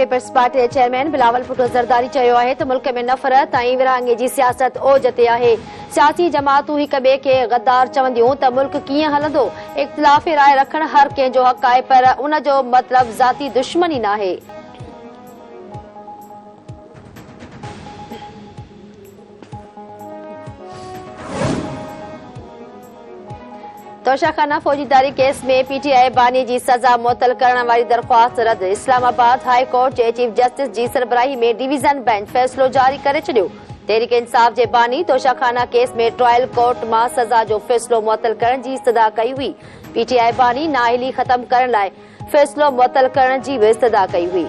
Peoples party जे chairman Bilawal Bhutto Zardari चयो आहे त मुल्क में नफ़रत ऐं विरहाङे जी सियासत ओज ते आहे। सियासी जमातूं हिक ॿिए खे गद्दार चवंदियूं त मुल्क कीअं हलंदो। इख़्तिलाफ़ राय रखण हर कंहिं जो हक़ आहे, पर उन जो मतिलबु ज़ाती दुश्मनी नाहे। तोशाखाना फौजीदारी केस में पीटीआई बानी जी सज़ा मुअत्तल करण वारी दरख़्वास्त रद्द। इस्लामाबाद हाई कोर्ट जे चीफ जस्टिस जी सरबराही में डिवीज़न बेंच फ़ैसिलो जारी करे छॾियो। तहरीक इंसाफ़ जे बानी तोशाखाना केस में ट्रायल कोर्ट मां सज़ा जो फ़ैसिलो मुअत्तल करण जी इस्तदा कई हुई। पीटीआई बानी नाअहली ख़त्म करण लाइ फ़ैसिलो मुअत्तल करण जी बि इस्तदा कई हुई।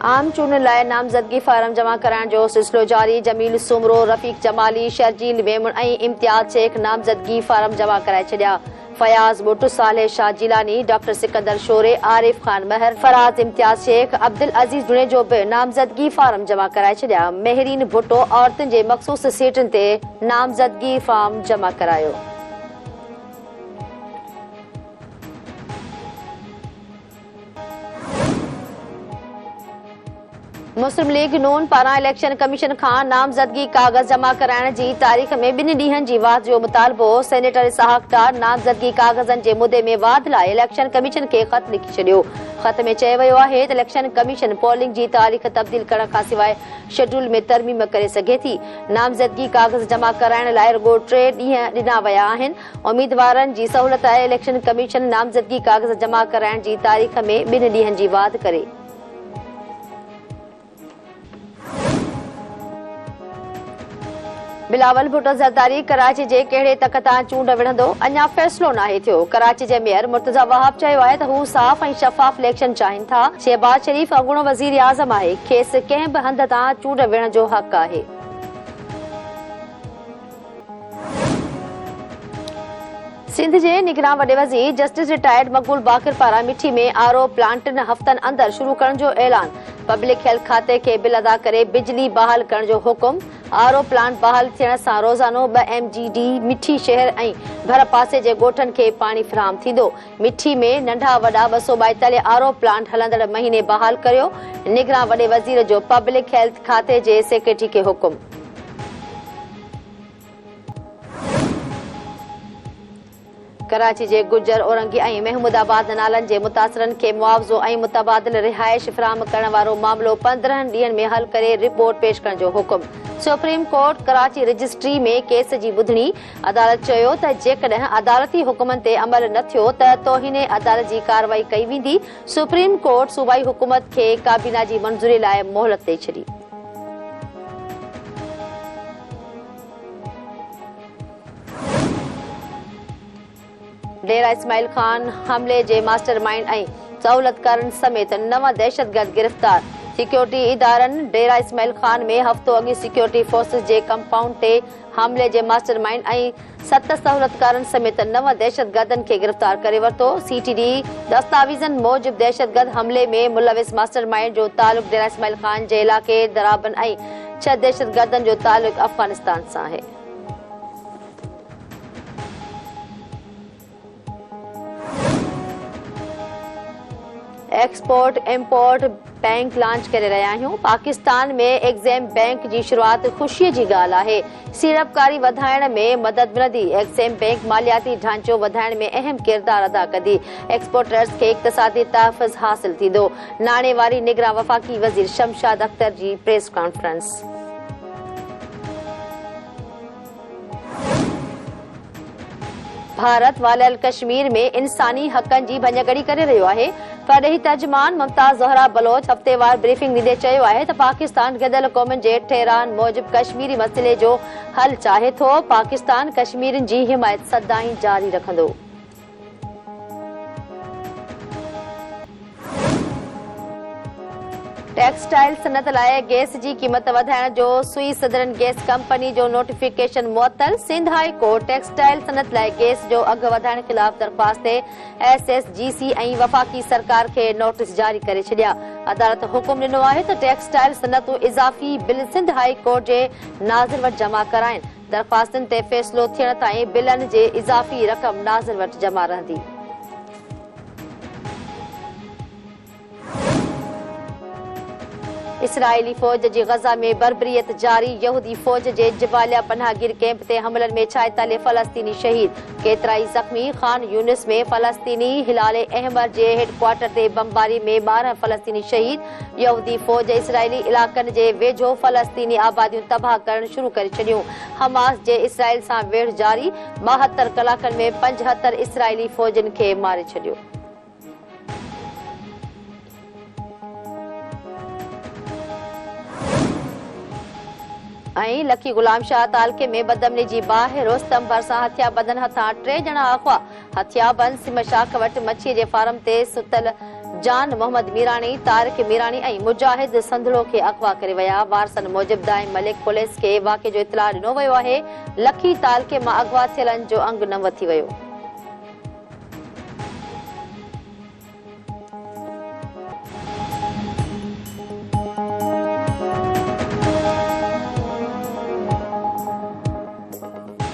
आम चूंडुनि लाइ नामज़दगी फार्म जमा कराइण जो सिलसिलो जारी। जमील सुमरो, रफ़ीक जमाली, शर्जील मेमन ऐं इम्तियाज़ शेख नामज़दगी फार्म जमा कराए छॾिया। फयाज़ बुट, सालेह शाह जिलानी, डॉक्टर सिकंदर शोरे, आरिफ खान महर, फराज इम्तियाज़ शेख, अब्दुल अज़ीज़ जुनेजो बि नामज़दगी फार्म जमा कराए छॾिया। मेहरीन भुट्टो औरतुनि जे मख़सूस सीटुनि ते नामज़दगी फार्म जमा करायो। मुस्लिम लीग नून पारां इलेक्शन कमीशन खां नामज़दगी कागज़ जमा कराइण जी तारीख़ में 2 ॾींहनि जी वाध जो मुतालबो। सेनेटर इसहाक डार नामज़दगी कागज़नि जे मुदे में वाध लाइ इलेक्शन कमीशन खे ख़त लिखी छॾियो। ख़त में चयो वियो आहे त इलेक्शन कमीशन पोलिंग जी तारीख़ तब्दील करण खां सवाइ शेड्यूल में तरमीम करे सघे थी। नामज़दगी कागज़ जमा कराइण लाइ रुॻो 3 ॾींहं ॾिना विया आहिनि। उमीदवारनि जी सहूलियत आहे इलेक्शन कमीशन नामज़दगी कागज़ जमा कराइण जी तारीख़ में 2 ॾींहनि जी वाध करे। बिलावल भुट्टो ज़रदारी कराची जे कहिड़े तक तां चूंड विढ़ंदो, अञा फ़ैसिलो नाहे थियो। कराची जे मेयर मुर्तज़ा वहाब चयो आहे त हू साफ़ ऐं शफ़ाफ़ इलेक्शन चाहिनि था। शहबाज शरीफ़ अॻूणो वज़ीर आज़म आहे, खेसि कंहिं बि हंध तां चूंड विढ़ण जो हक़ आहे। सिंध जे निगरान वॾे वज़ीर जस्टिस रिटायर्ड मक़बूल बाक़िर पारां मिठी में आरओ प्लांट 3 हफ़्तनि अंदरि शुरू करण जो ऐलान। पब्लिक हेल्थ खाते खे बिल अदा करे बिजली बहाल करण जो हुकुम। आरओ प्लांट बहाल थियण सां रोज़ानो 2 MGD मिठी शहर ऐं भर पासे जे ॻोठनि खे पाणी फ़राहम थींदो। मिठी में नंढा वॾा 242 आरओ प्लांट हलंदड़ महीने बहाल करियो। निगरान वॾे वज़ीर जो पब्लिक हेल्थ खाते जे सेक्रेटरी खे हुकुम। कराची जे गुजर, औरंगी ऐं महमूदाबाद नालनि जे मुतासिरनि खे मुआवज़ो ऐं मुतबादिल रिहाइश फ़राहम करण वारो मामिलो 15 ॾींहनि में हल करे रिपोर्ट पेश करण जो हुकुम। सुप्रीम कोर्ट कराची रजिस्ट्री में केस जी ॿुधणी। अदालत चयो त जेकॾहिं अदालती हुकुमनि ते अमल न थियो त तौहीने अदालत जी कार्रवाई कई वेंदी। सुप्रीम कोर्ट सूबाई हुकूमत खे काबीना जी मंज़ूरी लाइ मोहलत ॾेई छॾी। डेरा इस्माइल खान हमले जे मास्टरमाइंड ऐं सहूलतकारनि समेत 9 दहशतगर्द गिरफ़्तार। सिक्योरिटी इदारनि डेरा इस्माइल खान में हफ़्तो अॻु सिक्योरिटी फोर्सिस जे कंपाउंड ते हमले जे मास्टरमाइंड ऐं 7 सहूलतकारनि समेत 9 दहशतगर्दनि खे गिरफ़्तार करे वरितो। CTD दस्तावेज़नि मूजिबि दहशतगर्द हमले में मुलविस मास्टरमाइंड जो तालुक़ डेरा इस्माइल खान जे इलाइक़े दराबन ऐं 6 दहशतगर्दनि जो तालुक़ अफ़गानिस्तान सां आहे। एक्सपोर्ट इम्पोर्ट बैंक लॉन्च करे रहिया आहियूं। पाकिस्तान में एक्सिम बैंक जी शुरूआत ख़ुशीअ जी ॻाल्हि आहे। सीड़पकारी वधाइण में मदद मिलंदी। एक्सिम बैंक मालियाती ढांचो वधाइण में अहम किरदार अदा कंदी। एक्सपोर्टर्स खे इक़्तिसादी तहफ़्फ़ुज़ हासिल थींदो। नाणे वारी निगरान वफ़ाक़ी वज़ीर शमशाद अख्तर जी प्रेस कॉन्फ्रेंस। भारत वालियल कश्मीर में इंसानी हक़नि जी भञगड़ी करे रहियो आहे। परॾेही तर्जुमान मुमताज़ ज़हरा बलोच हफ़्तेवार ब्रीफिंग ॾींदे चयो आहे त पाकिस्तान गॾियल क़ौमुनि जे ठहिरान मूजिबि कश्मीरी मसइले जो हल चाहे थो। पाकिस्तान कश्मीरियुनि जी हिमायत सदाईं जारी रखंदो। टेक्सटाइल सनत लाइ गैस जी क़ीमत वधाइण जो सुई सदरन गैस कंपनी जो नोटिफिकेशन मुअत्तल। सिंध हाई कोर्ट टेक्सटाइल सनत लाइ गैस जो अघ वधाइण ख़िलाफ़ दरख़्वास्त ते SSGC ऐं वफ़ाक़ी सरकार खे नोटिस जारी करे छॾिया। अदालत हुकुम ॾिनो आहे त टेक्सटाइल सनतूं इज़ाफ़ी बिल सिंध हाई कोर्ट जे नाज़िर वटि जमा कराइनि। दरख़्वास्तुनि ते फ़ैसिलो थियण ताईं बिलनि जे इज़ाफ़ी रक़म नाज़िर वटि जमा रहंदी। इसराइली फ़ौज जी ग़ज़ा में बर्बरियत जारी। यहूदी फ़ौज जे जबालिया पनाहगीर कैंप ते हमलनि में 46 फ़लस्तीनी शहीद, केतिराई ज़ख़्मी। ख़ान यूनिस में फ़लस्तीनी हिलाले अहमर जे हेडक्वार्टर ते बमबारी में 12 फ़लस्तीनी शहीद। यहूदी फ़ौज इसराइली इलाक़नि जे वेझो फ़लस्तीनी आबादियूं तबाह करणु शुरू करे छॾियूं। हमास जे इसराइल सां वेढ़ जारी। 72 कलाकनि में 75 इसराइली फ़ौजियुनि खे मारे छॾियो। लकी गुलाम शाह तालके में बदमनी जी बाहि। रोस्तम भरसां हथियाबंदनि हथां 3 ॼणा अगवा। हथियाबंद सिमशाक वटि मच्छीअ जे फार्म ते सुतल जान मोहम्मद मीरानी, तारिक मीरानी ऐं मुजाहिद संधड़ो खे अगवा करे विया। वारसनि मूजिब दाइम मलिक पुलिस खे वाक़े जो इतलाह ॾिनो वियो आहे। लकी तालके मां अगवा थियलनि जो अंग न वठी वियो।